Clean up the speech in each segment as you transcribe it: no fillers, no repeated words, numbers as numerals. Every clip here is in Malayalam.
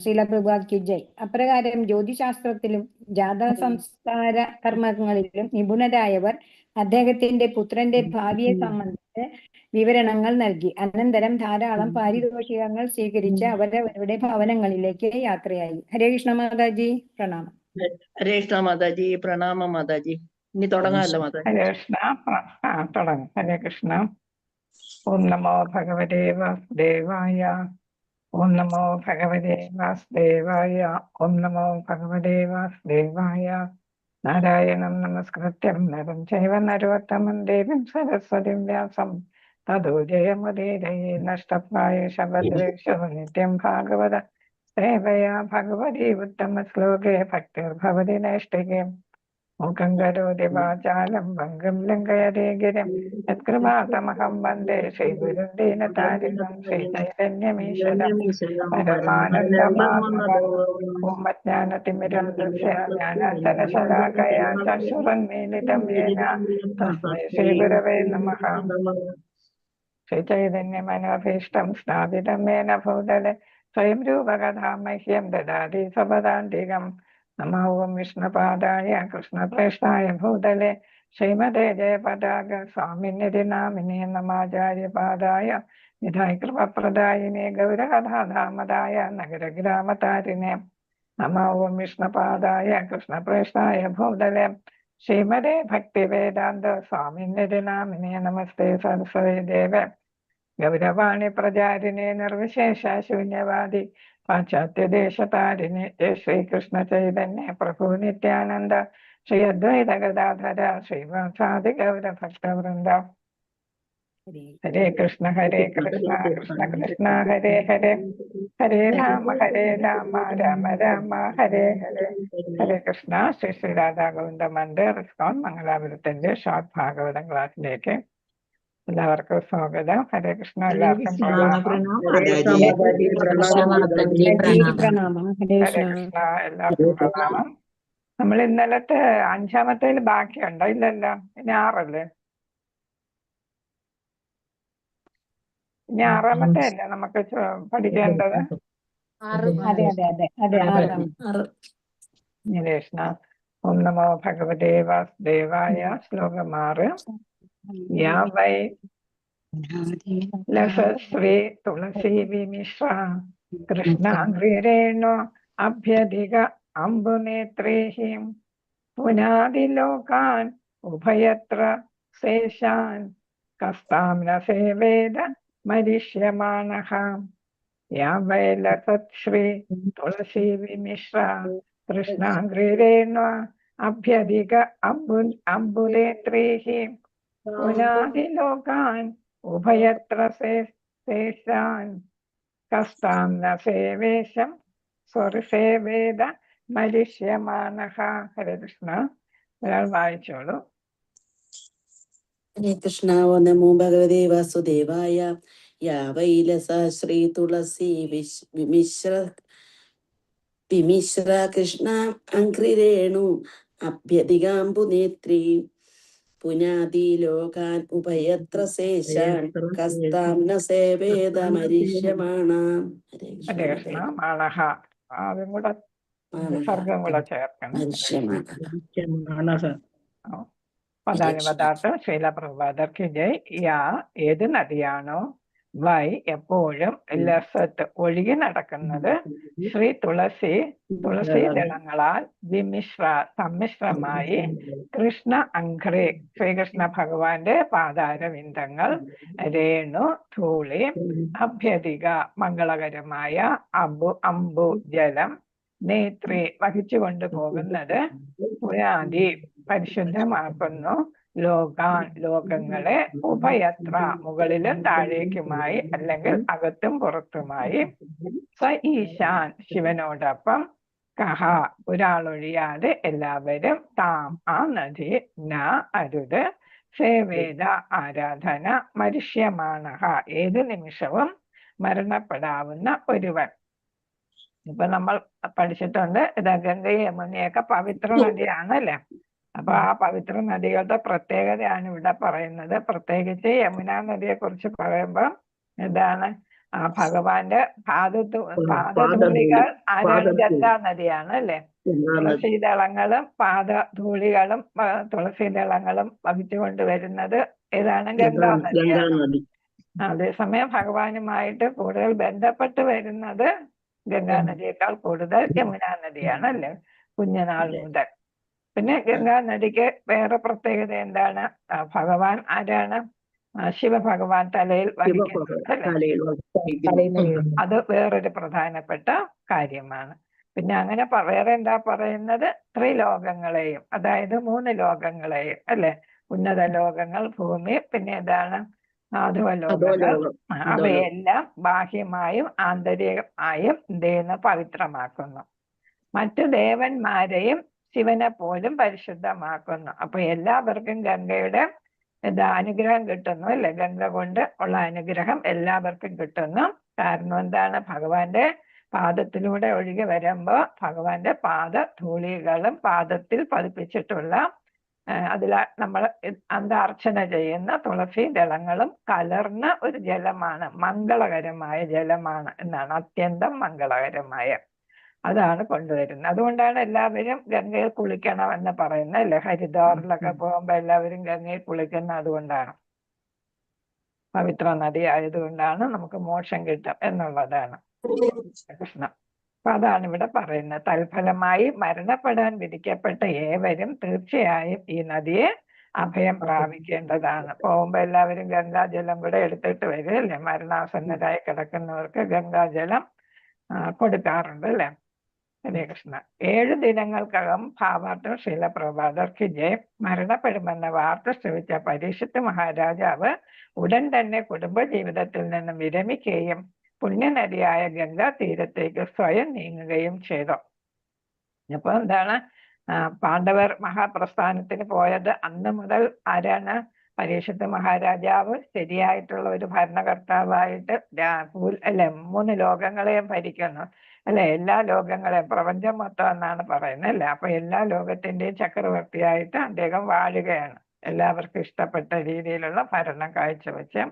ശ്രീല പ്രഭുപാദ് കി ജയ്. അപ്രകാരം ജ്യോതിശാസ്ത്രത്തിലും ജാതക സംസ്കാര കർമ്മങ്ങളിലും നിപുണരായവർ അദ്ദേഹത്തിന്റെ പുത്രന്റെ ഭാവിയെ സംബന്ധിച്ച് വിവരണങ്ങൾ നൽകി. അനന്തരം ധാരാളം പാരിതോഷികങ്ങൾ സ്വീകരിച്ച് അവരവരുടെ ഭവനങ്ങളിലേക്ക് യാത്രയായി. ഹരേ കൃഷ്ണ മാതാജി, പ്രണാമം. ഹരേ കൃഷ്ണ മാതാജി, പ്രണാമം മാതാജി. ഇനി തുടങ്ങാമല്ലോ മാതാജി. ഹരേ കൃഷ്ണ. തുടങ്ങും. ഹരേ കൃഷ്ണ. ഓം നമോ ഭഗവതേ വാസുദേവായ. ഓം നമോ ഭഗവതേ വാസുദേവായ. ഓം നമോ ഭഗവതേ വാസുദേവായ. നാരായണം നമസ്കൃത്യം നരം ചൈവ നരോത്തമം ദേവീം സരസ്വതിം വ്യാസം തതോ ജയമുദീരയേ. നഷ്ടപ്രായേഷ ഭദ്രേഷു നിത്യം ഭാഗവത സേവയാ ഭഗവതി ഉത്തമ ശ്ലോകേ ഭക്തിർഭവതി നൈഷ്ഠികേ. മൂകം കരോതി വാചാലം ഭംഗം ലംഘയതേ ഗിരിം യത്കൃപാതമഹം വന്ദേ ശ്രീഗുരും ദീനതാരിണം ശ്രീചൈതന്യമീശ്വരം പരമാനന്ദമാധവം. ഓമജ്ഞാനതിമിരം ദൃശ്യ ജ്ഞാനാഞ്ജനശലാകയാ ചക്ഷുരുന്മീലിതം യേന തസ്മൈ ശ്രീഗുരവേ നമഃ. ശ്രീചൈതന്യമനോഭീഷ്ടം സ്ഥാപിതം യേന ഭൂതലെ സ്വയം രൂപകഥാ മഹ്യം ദദാതി സ്വപദാന്തികം. നമോ ഓം വിഷ്ണുപാദായ കൃഷ്ണപ്രേഷ്ഠായ ഭൂതലെ ശ്രീമതേ ജയപതാക സ്വാമിനിധി നാമിനേ നമാചാര്യപാദായ നിധായ കൃപപ്രദായിനേ ഗൗരകഥാധാമതായ നഗരഗ്രാമതാരിണേ. നമോ ഓം വിഷ്ണുപാദായ കൃഷ്ണപ്രേഷ്ഠായ ഭൂതലെ ശ്രീമതേ ഭക്തിവേദാന്ത സ്വാമിനിധി നാമിനേ നമസ്തേ സരസ്വതീ ദേവേ ഗൗരവാണി പ്രചാരിണേ നിർവിശേഷ ശൂന്യവാദി പാശ്ചാത്യദേശതാരിണി. ജയ ശ്രീകൃഷ്ണ ചൈതന്യ പ്രഭു നിത്യാനന്ദ ശ്രീ അദ്വൈത ഗദാധര ശ്രീവാസാദി ഗൗര ഭക്തവൃന്ദ. ഹരേ കൃഷ്ണ കൃഷ്ണ കൃഷ്ണ ഹരേ ഹരേ. ഹരേ രാമ രാമ രാമ ഹരേ ഹരേ. ഹരേ കൃഷ്ണ. ശ്രീ ശ്രീ രാധാ ഗോവിന്ദ മന്ദിർ ഇസ്കോൺ മംഗലാപുരത്തിന്റെ ഷോർട്ട് ഭാഗവതം ക്ലാസ്സിലേക്ക് എല്ലാവർക്കും സ്വാഗതം. ഹരേ കൃഷ്ണ. എല്ലാവർക്കും പ്രണാമം. ഹരേ കൃഷ്ണ. എല്ലാവർക്കും പ്രണാമം. നമ്മൾ ഇന്നലത്തെ 5-ാമത്തേൽ ബാക്കിയുണ്ടോ? ഇല്ലല്ലോ. ഇനി 6 ഇനി 6-ാമത്തെ അല്ലേ നമുക്ക് പഠിക്കേണ്ടത്? കൃഷ്ണ. ഓം നമോ ഭഗവതേ വാസുദേവായ. ശ്ലോകം 6. യാ വൈ ലസശ്രീ തുളസീ വിമിശ്ര കൃഷ്ണാംഗ്രിരേണു അഭ്യധിക അംബുനേത്രേഹി പുനാദിലോകാൻ ഉഭയത്ര ശേഷാൻ കസ്താം ന സേവേദ മരിഷ്യമാണഃ. യാ വൈ ലസശ്രീ തുളസീ വിമിശ്ര കൃഷ്ണാംഗ്രിരേണു അഭ്യധിക അംബുനേത്രേഹി പുനാദിലോകാൻ ഉഭയത്ര ശേഷാൻ കസ്താം ന സേവേശം സ്വരസേവേദ മരിഷ്യമാനഃ. ഹരേ കൃഷ്ണ. ഒരാൾ വായിച്ചോളൂ. ഹരേ കൃഷ്ണ. ഓ നമോ ഭഗവതേ വാസുദേവായ. യാ വൈ ലസ ശ്രീ തുളസി വിമിശ്ര കൃഷ്ണ അംഘ്രിരേണു അഭ്യധികാംബുനേത്രീ പുനാദി ലോകാൻ ഉഭയത്ര ശേഷാൻ കസ്താം ന സേവേദ മരിഷ്യമാണാം. ഹരേ കൃഷ്ണ. മാണഹ അതും കൂടെ സർഗം കൂടെ ചേർക്കണം. പദാനുപദാർത്ഥം. ശ്രീല പ്രഭുപാദർ കി ജയ്. യാ ഏത് നദിയാണോ, വൈ എപ്പോഴും, ലസത്ത് ഒഴുകി നടക്കുന്നത്, ശ്രീ തുളസി ദളങ്ങളാൽ, വിമിശ്ര സമ്മിശ്രമായി, കൃഷ്ണ അംഘ്രി ശ്രീകൃഷ്ണ ഭഗവാന്റെ പാതാരവിന്ദങ്ങൾ, രേണു ധൂളി, അഭ്യധിക മംഗളകരമായ, അമ്പു ജലം, നേത്രി വഹിച്ചു കൊണ്ടുപോകുന്നത്, പുനാദി പരിശുദ്ധമാക്കുന്നു, ലോകങ്ങളെ, ഉഭയത്ര മുകളിലും താഴേക്കുമായി അല്ലെങ്കിൽ അകത്തും പുറത്തുമായി, സ ഈശാൻ ശിവനോടൊപ്പം, കഹ ഒരാളൊഴിയാതെ എല്ലാവരും, താം ആ നദി, ന അരുത്, സേവേദ ആരാധന, മരിഷ്യമാണഹ ഏത് നിമിഷവും മരണപ്പെടാവുന്ന ഒരുവൻ. ഇപ്പൊ നമ്മൾ പഠിച്ചിട്ടുണ്ട് ഇത് ഗംഗയും യമുനയൊക്കെ പവിത്ര നദിയാണല്ലേ. അപ്പൊ ആ പവിത്ര നദികളുടെ പ്രത്യേകതയാണ് ഇവിടെ പറയുന്നത്. പ്രത്യേകിച്ച് യമുന നദിയെ കുറിച്ച് പറയുമ്പോൾ എന്താണ്, ആ ഭഗവാന്റെ പാദധൂളികൾ പാദധൂളി, ആരാണ്? പാദധൂളി. ഗംഗാ നദിയാണ് അല്ലെ. ഗംഗാനദി. തുളസീദളങ്ങളും പാദധൂളികളും തുളസീദളങ്ങളും വഹിച്ചുകൊണ്ട് വരുന്നത് ഏതാണ്? ഗംഗാ നദിയാണ്. ഗംഗാനദി. അതേസമയം ഭഗവാനുമായിട്ട് കൂടുതൽ ബന്ധപ്പെട്ട് വരുന്നത് ഗംഗാ നദിയേക്കാൾ കൂടുതൽ യമുനാ നദിയാണ് അല്ലേ, കുഞ്ഞുനാൾ മുതൽ. പിന്നെ ഗംഗാ നദിക്ക് വേറെ പ്രത്യേകത എന്താണ്? ഭഗവാൻ ആരാണ്? ശിവഭഗവാൻ തലയിൽ വഹിക്കുന്നത് അല്ലേ. അത് വേറൊരു പ്രധാനപ്പെട്ട കാര്യമാണ്. പിന്നെ അങ്ങനെ വേറെ എന്താ പറയുന്നത്? ത്രിലോകങ്ങളെയും, അതായത് 3 ലോകങ്ങളെയും അല്ലെ, ഉന്നത ലോകങ്ങൾ, ഭൂമി, പിന്നെ എന്താണ് അധോലോകങ്ങൾ, അവയെല്ലാം ബാഹ്യമായും ആന്തരികമായും എന്ത് പവിത്രമാക്കുന്നു. മറ്റു ദേവന്മാരെയും ശിവനെ പോലും പരിശുദ്ധമാക്കുന്നു. അപ്പൊ എല്ലാവർക്കും ഗംഗയുടെ അനുഗ്രഹം കിട്ടുന്നു അല്ലെ. ഗംഗ കൊണ്ട് ഉള്ള അനുഗ്രഹം എല്ലാവർക്കും കിട്ടുന്നു. കാരണം എന്താണ്? ഭഗവാന്റെ പാദത്തിലൂടെ ഒഴുകി വരുമ്പോ ഭഗവാന്റെ പാദധൂളികളും പാദത്തിൽ പതിപ്പിച്ചിട്ടുള്ള അതിൽ നമ്മൾ അർച്ചന ചെയ്യുന്ന തുളസി ദളങ്ങളും കലർന്ന ഒരു ജലമാണ്, മംഗളകരമായ ജലമാണ് എന്നാണ്. അത്യന്തം മംഗളകരമായ അതാണ് കൊണ്ടുവരുന്നത്. അതുകൊണ്ടാണ് എല്ലാവരും ഗംഗയിൽ കുളിക്കണം എന്ന് പറയുന്നത് അല്ലെ. ഹരിദ്വാറിലൊക്കെ പോകുമ്പോ എല്ലാവരും ഗംഗയിൽ കുളിക്കുന്നത് അതുകൊണ്ടാണ്. പവിത്ര നദി ആയതുകൊണ്ടാണ് നമുക്ക് മോക്ഷം കിട്ടും എന്നുള്ളതാണ് പ്രശ്നം. അപ്പൊ അതാണ് ഇവിടെ പറയുന്നത്. തൽഫലമായി മരണപ്പെടാൻ വിധിക്കപ്പെട്ട ഏവരും തീർച്ചയായും ഈ നദിയെ അഭയം പ്രാപിക്കേണ്ടതാണ്. പോകുമ്പോ എല്ലാവരും ഗംഗാജലം കൂടെ എടുത്തിട്ട് വരും അല്ലെ. മരണാസന്നരായി കിടക്കുന്നവർക്ക് ഗംഗാജലം കൊടുക്കാറുണ്ട് അല്ലെ. ഹരേ കൃഷ്ണ. 7 ദിനങ്ങൾക്കകം ഭാവാർത്ഥം ശീലപ്രഭാതർക്ക് ജയം മരണപ്പെടുമെന്ന വാർത്ത ശ്രവിച്ച പരീക്ഷിത്ത് മഹാരാജാവ് ഉടൻ തന്നെ കുടുംബ ജീവിതത്തിൽ നിന്നും വിരമിക്കുകയും പുണ്യനദിയായ ഗംഗാ തീരത്തേക്ക് സ്വയം നീങ്ങുകയും ചെയ്തു. അപ്പൊ എന്താണ്? പാണ്ഡവർ മഹാപ്രസ്ഥാനത്തിന് പോയത് അന്ന് മുതൽ ആരാണ്? പരീക്ഷിത്ത് മഹാരാജാവ് ശരിയായിട്ടുള്ള ഒരു ഭരണകർത്താവായിട്ട് അല്ലെ 3 ലോകങ്ങളെയും ഭരിക്കുന്നു അല്ലെ. എല്ലാ ലോകങ്ങളെയും, പ്രപഞ്ചം മൊത്തം എന്നാണ് പറയുന്നത് അല്ലെ. അപ്പൊ എല്ലാ ലോകത്തിന്റെയും ചക്രവർത്തിയായിട്ട് അദ്ദേഹം വാഴുകയാണ്. എല്ലാവർക്കും ഇഷ്ടപ്പെട്ട രീതിയിലുള്ള ഭരണം കാഴ്ചവെച്ച്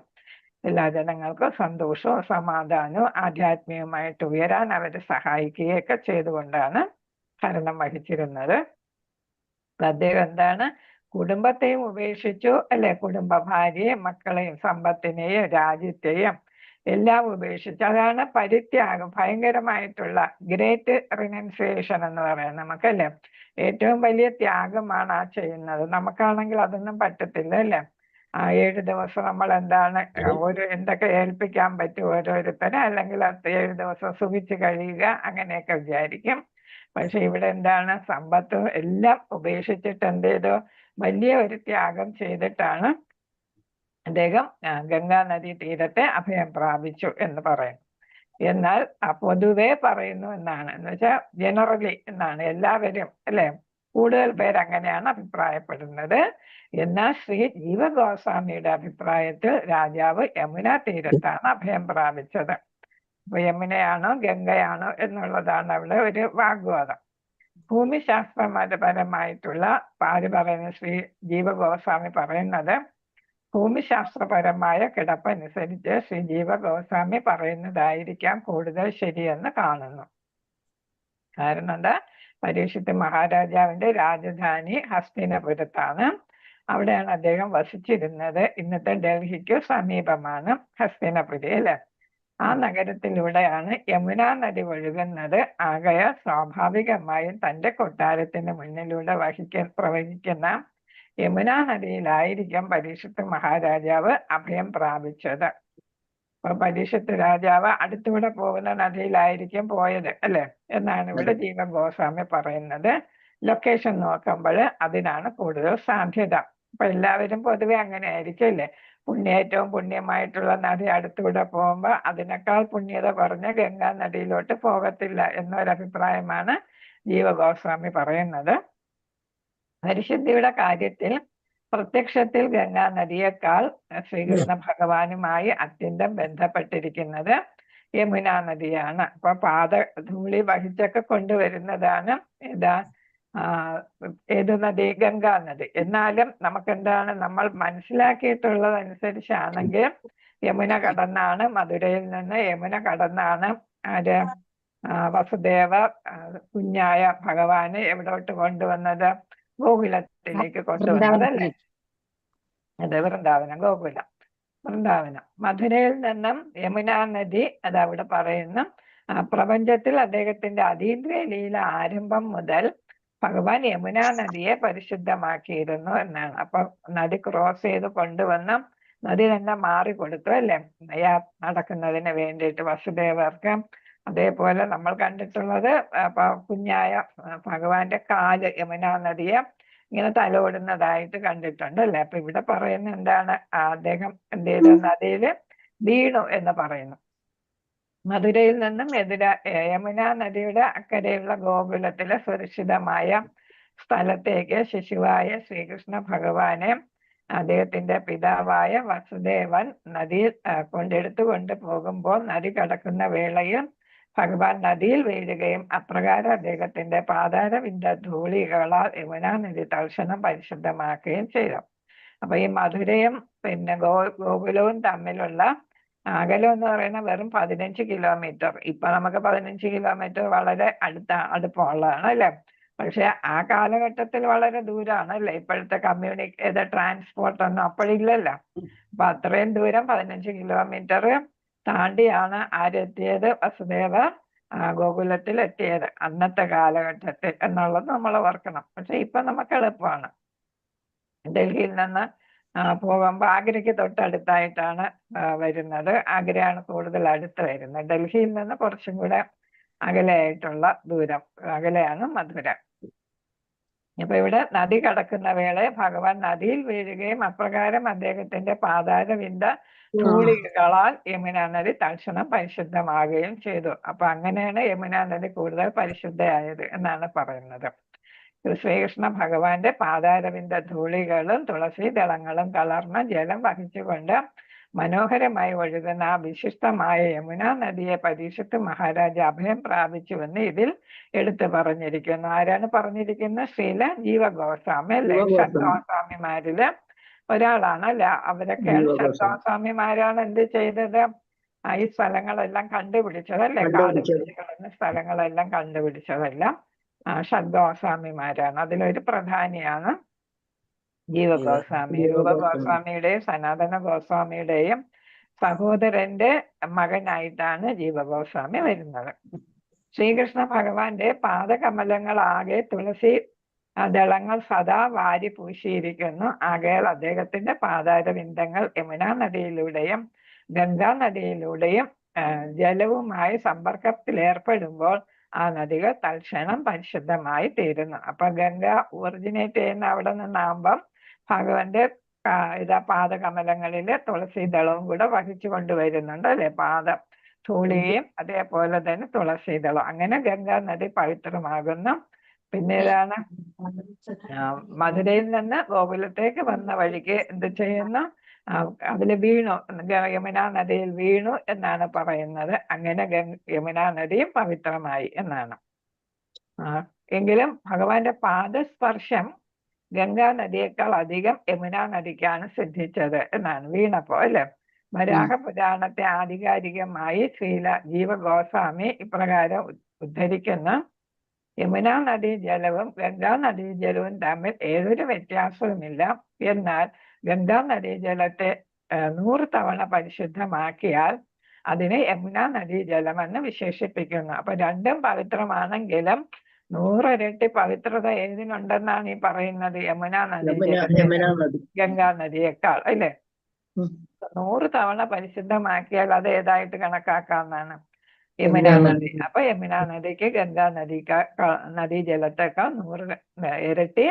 എല്ലാ ജനങ്ങൾക്കും സന്തോഷവും സമാധാനവും ആധ്യാത്മികമായിട്ട് ഉയരാൻ അവരെ സഹായിക്കുകയൊക്കെ ചെയ്തുകൊണ്ടാണ് ഭരണം വഹിച്ചിരുന്നത്. അദ്ദേഹം എന്താണ്? കുടുംബത്തെയും ഉപേക്ഷിച്ചു അല്ലെ. കുടുംബ ഭാര്യയെയും മക്കളെയും സമ്പത്തിനെയും രാജ്യത്തെയും എല്ലാം ഉപേക്ഷിച്ചു. അതാണ് പരിത്യാഗം. ഭയങ്കരമായിട്ടുള്ള ഗ്രേറ്റ് റിനൗൺസിയേഷൻ എന്ന് പറയുന്നത് നമുക്കല്ലേ. ഏറ്റവും വലിയ ത്യാഗമാണ് ആ ചെയ്യുന്നത്. നമുക്കാണെങ്കിൽ അതൊന്നും പറ്റത്തില്ല അല്ലേ. 7 ദിവസം നമ്മൾ എന്താണ് എന്തൊക്കെ ഏൽപ്പിക്കാൻ പറ്റും ഓരോരുത്തരെ, അല്ലെങ്കിൽ 7 ദിവസം സുഖിച്ച് കഴിയുക അങ്ങനെയൊക്കെ വിചാരിക്കും. പക്ഷെ ഇവിടെ എന്താണ്? സമ്പത്തും എല്ലാം ഉപേക്ഷിച്ചിട്ട് എന്ത് ചെയ്തു? വലിയ ഒരു ത്യാഗം ചെയ്തിട്ടാണ് അദ്ദേഹം ഗംഗാ നദീ തീരത്തെ അഭയം പ്രാപിച്ചു എന്ന് പറയും. എന്നാൽ പൊതുവെ പറയുന്നു എന്നാണ്, എന്ന് വെച്ചാൽ ജനറലി എന്നാണ്, എല്ലാവരും അല്ലെ, കൂടുതൽ പേര് അങ്ങനെയാണ് അഭിപ്രായപ്പെടുന്നത്. എന്നാൽ ശ്രീ ജീവഗോസ്വാമിയുടെ അഭിപ്രായത്തിൽ രാജാവ് യമുന തീരത്താണ് അഭയം പ്രാപിച്ചത്. അപ്പൊ യമുനയാണോ ഗംഗയാണോ എന്നുള്ളതാണ് അവിടെ ഒരു വാഗ്വാദം. ഭൂമിശാസ്ത്രപരമായിട്ടുള്ള പറയുന്ന ശ്രീ ജീവഗോസ്വാമി പറയുന്നത്, ഭൂമിശാസ്ത്രപരമായ കിടപ്പനുസരിച്ച് ശ്രീ ജീവഗോസ്വാമി പറയുന്നതായിരിക്കാം കൂടുതൽ ശരിയെന്ന് കാണുന്നു. കാരണം എന്താ? പരീക്ഷിത്ത് മഹാരാജാവിന്റെ രാജധാനി ഹസ്തിനപുരത്താണ്. അവിടെയാണ് അദ്ദേഹം വസിച്ചിരുന്നത്. ഇന്നത്തെ ഡൽഹിക്ക് സമീപമാണ് ഹസ്തിനപുരി അല്ലെ. ആ നഗരത്തിലൂടെയാണ് യമുനാ നദി ഒഴുകുന്നത്. ആകയാൽ സ്വാഭാവികമായും തന്റെ കൊട്ടാരത്തിന് മുന്നിലൂടെ പ്രവഹിക്കുന്ന യമുനാ നദിയിലായിരിക്കും പരീക്ഷിത്ത് മഹാരാജാവ് അഭയം പ്രാപിച്ചത്. അപ്പൊ പരീക്ഷിത്ത് രാജാവ് അടുത്തൂടെ പോകുന്ന നദിയിലായിരിക്കും പോയത് അല്ലെ എന്നാണ് ഇവിടെ ജീവഗോസ്വാമി പറയുന്നത്. ലൊക്കേഷൻ നോക്കുമ്പോൾ അതിനാണ് കൂടുതൽ സാധ്യത. അപ്പൊ എല്ലാവരും പൊതുവെ അങ്ങനെ ആയിരിക്കും അല്ലെ. ഏറ്റവും പുണ്യമായിട്ടുള്ള നദി അടുത്തൂടെ പോകുമ്പോൾ അതിനേക്കാൾ പുണ്യത കുറഞ്ഞ ഗംഗാ നദിയിലോട്ട് പോകത്തില്ല എന്നൊരഭിപ്രായമാണ് ജീവഗോസ്വാമി പറയുന്നത്. പരിശുദ്ധിയുടെ കാര്യത്തിൽ പ്രത്യക്ഷത്തിൽ ഗംഗാ നദിയേക്കാൾ ശ്രീകൃഷ്ണ ഭഗവാനുമായി അത്യന്തം ബന്ധപ്പെട്ടിരിക്കുന്നത് യമുനാ നദിയാണ്. അപ്പൊ പാദധൂളി വഹിച്ചൊക്കെ കൊണ്ടുവരുന്നതാണ് ഏത് നദി? ഗംഗാ നദി. എന്നാലും നമുക്കെന്താണ്, നമ്മൾ മനസ്സിലാക്കിയിട്ടുള്ളതനുസരിച്ചാണെങ്കിൽ യമുന കടന്നാണ് മധുരയിൽ നിന്ന് യമുന കടന്നാണ് ആര് വസുദേവ കുഞ്ഞായ ഭഗവാന് എവിടോട്ട് കൊണ്ടുവന്നത്? ഗോകുലത്തിലേക്ക് കൊണ്ടുവന്നതല്ലേ? അതെ, വൃന്ദാവനം, ഗോകുലം, വൃന്ദാവനം. മധുരയിൽ നിന്നും യമുന നദി അത് അവിടെ പറയുന്നു. പ്രപഞ്ചത്തിൽ അദ്ദേഹത്തിന്റെ അതീന്ദ്രിയ ലീല ആരംഭം മുതൽ ഭഗവാൻ യമുന നദിയെ പരിശുദ്ധമാക്കിയിരുന്നു എന്നാണ്. അപ്പൊ നദി ക്രോസ് ചെയ്ത് കൊണ്ടുവന്ന് നദി തന്നെ മാറിക്കൊടുത്തു അല്ലേ നടക്കുന്നതിന് വേണ്ടിയിട്ട് വസുദേവർക്ക്. അതേപോലെ നമ്മൾ കണ്ടിട്ടുള്ളത് കുഞ്ഞായ ഭഗവാന്റെ കാല് യമുന നദിയെ ഇങ്ങനെ തലോടുന്നതായിട്ട് കണ്ടിട്ടുണ്ട് അല്ലെ? അപ്പൊ ഇവിടെ പറയുന്ന എന്താണ്? അദ്ദേഹം എന്ത് ചെയ്തു? നദിയില് വീണു എന്ന് പറയുന്നു. മധുരയിൽ നിന്നും യമുന നദിയുടെ അക്കരെയുള്ള ഗോകുലത്തിലെ സുരക്ഷിതമായ സ്ഥലത്തേക്ക് ശിശുവായ ശ്രീകൃഷ്ണ ഭഗവാനെ അദ്ദേഹത്തിന്റെ പിതാവായ വസുദേവൻ നദിയിൽ കൊണ്ടെടുത്തുകൊണ്ട് പോകുമ്പോൾ നദി കടക്കുന്ന വേളയിൽ ഭഗവാൻ നദിയിൽ വീഴുകയും അപ്രകാരം അദ്ദേഹത്തിന്റെ പാതാരവിന്ദ ധൂളികളാൽ യമുന നദി തൽക്ഷണം പരിശുദ്ധമാക്കുകയും ചെയ്തു. അപ്പൊ ഈ മധുരയും പിന്നെ ഗോകുലവും തമ്മിലുള്ള അകലം എന്ന് പറയുന്നത് വെറും 15 കിലോമീറ്റർ. ഇപ്പൊ നമുക്ക് 15 കിലോമീറ്റർ വളരെ അടുപ്പമുള്ളതാണ് അല്ലെ? പക്ഷെ ആ കാലഘട്ടത്തിൽ വളരെ ദൂരമാണ് അല്ലെ? ഇപ്പോഴത്തെ ട്രാൻസ്പോർട്ട് ഒന്നും അപ്പോഴില്ലല്ലോ. അപ്പൊ അത്രയും ദൂരം 15 കിലോമീറ്റർ താണ്ടിയാണ് ആരെത്തിയത്? വസുദേവ ഗോകുലത്തിൽ എത്തിയത് അന്നത്തെ കാലഘട്ടത്തിൽ എന്നുള്ളത് നമ്മൾ ഓർക്കണം. പക്ഷെ ഇപ്പൊ നമുക്ക് എളുപ്പമാണ്. ഡൽഹിയിൽ നിന്ന് പോകുമ്പോൾ ആഗ്രയ്ക്ക് തൊട്ടടുത്തായിട്ടാണ് വരുന്നത്. ആഗ്രയാണ് കൂടുതൽ അടുത്ത് വരുന്നത്. ഡൽഹിയിൽ നിന്ന് കുറച്ചും കൂടെ അകലെയായിട്ടുള്ള ദൂരം, അകലെയാണ് മധുര. അപ്പൊ ഇവിടെ നദി കടക്കുന്ന വേളയെ ഭഗവാൻ നദിയിൽ വീഴുകയും അപ്രകാരം അദ്ദേഹത്തിന്റെ പാതാരവിന്ദ ധൂളികളാൽ യമുന നദി തൽക്ഷണം പരിശുദ്ധമാകുകയും ചെയ്തു. അപ്പൊ അങ്ങനെയാണ് യമുന നദി കൂടുതൽ പരിശുദ്ധയായത് എന്നാണ് പറയുന്നത്. ശ്രീകൃഷ്ണ ഭഗവാന്റെ പാതാരവിന്ദ ധൂളികളും തുളസി ദളങ്ങളും കലർന്ന ജലം വഹിച്ചുകൊണ്ട് മനോഹരമായി ഒഴുകുന്ന ആ വിശിഷ്ടമായ യമുന നദിയെ പരീക്ഷിത്ത് മഹാരാജ അഭയം പ്രാപിച്ചുവെന്ന് ഇതിൽ എടുത്തു പറഞ്ഞിരിക്കുന്നു. ആരാണ് പറഞ്ഞിരിക്കുന്നത്? ശ്രീല ജീവഗോസ്വാമി അല്ലെ? ഷഡ്ഗോസ്വാമിമാരില് ഒരാളാണ് അല്ല? അവരൊക്കെ ഷഡ്ഗോസ്വാമിമാരാണ് എന്ത് ചെയ്തത്? ഈ സ്ഥലങ്ങളെല്ലാം കണ്ടുപിടിച്ചതല്ലേ? കാടുപിടിച്ച് സ്ഥലങ്ങളെല്ലാം കണ്ടുപിടിച്ചതെല്ലാം ഷഡ്ഗോസ്വാമിമാരാണ്. അതിലൊരു പ്രധാനിയാണ് ജീവഗോസ്വാമി. രൂപഗോസ്വാമിയുടെയും സനാതന ഗോസ്വാമിയുടെയും സഹോദരന്റെ മകനായിട്ടാണ് ജീവഗോസ്വാമി വരുന്നത്. ശ്രീകൃഷ്ണ ഭഗവാന്റെ പാദകമലങ്ങളാകെ തുളസി ദളങ്ങൾ സദാ വാരി പൂശിയിരിക്കുന്നു. ആകയാൽ അദ്ദേഹത്തിന്റെ പാതാരവിന്ദങ്ങൾ യമുന നദിയിലൂടെയും ഗംഗാ നദിയിലൂടെയും ജലവുമായി സമ്പർക്കത്തിലേർപ്പെടുമ്പോൾ ആ നദികൾ തൽക്ഷണം പരിശുദ്ധമായി തീരുന്നു. അപ്പൊ ഗംഗ ഒറിജിനേറ്റ് ചെയ്യുന്ന അവിടെ നിന്നാകുമ്പം ഭഗവാന്റെ പാദകമലങ്ങളില് തുളസി ദളവും കൂടെ വഹിച്ചു കൊണ്ടുവരുന്നുണ്ട് അല്ലെ? ധൂളിയും അതേപോലെ തന്നെ തുളസി ദളം. അങ്ങനെ ഗംഗാ നദി പവിത്രമാകുന്നു. പിന്നെ ഏതാണ്? മധുരയിൽ നിന്ന് ഗോകുലത്തേക്ക് വന്ന വഴിക്ക് എന്ത് ചെയ്യുന്നു? അതില് വീണു, യമുന നദിയിൽ വീണു എന്നാണ് പറയുന്നത്. അങ്ങനെ യമുന നദിയും പവിത്രമായി എന്നാണ്. എങ്കിലും ഭഗവാന്റെ പാദസ്പർശം ഗംഗാ നദിയേക്കാൾ അധികം യമുന നദിക്കാണ് സിദ്ധിച്ചത് എന്നാണ് വീണപ്പോ അല്ലെ? വരാഹ പുരാണത്തെ ആധികാരികമായി ശ്രീല ജീവഗോസ്വാമി ഇപ്രകാരം ഉദ്ധരിക്കുന്ന യമുന നദീജലവും ഗംഗാ നദീജലവും തമ്മിൽ ഏതൊരു വ്യത്യാസവുമില്ല. എന്നാൽ ഗംഗാ നദീജലത്തെ 100 തവണ പരിശുദ്ധമാക്കിയാൽ അതിനെ യമുന നദീജലമെന്ന് വിശേഷിപ്പിക്കുന്നു. അപ്പൊ രണ്ടും പവിത്രമാണെങ്കിലും 100 ഇരട്ടി പവിത്രത ഏതിനുണ്ടെന്നാണ് ഈ പറയുന്നത്? യമുന നദീജലം ഗംഗാ നദിയേക്കാൾ അല്ലെ? 100 തവണ പരിശുദ്ധമാക്കിയാൽ അത് ഏതായിട്ട് കണക്കാക്കാമെന്നാണ്? യമുന നദി. അപ്പൊ യമുന നദിക്ക് ഗംഗാ നദീജലത്തേക്കാൾ 100 ഇരട്ടി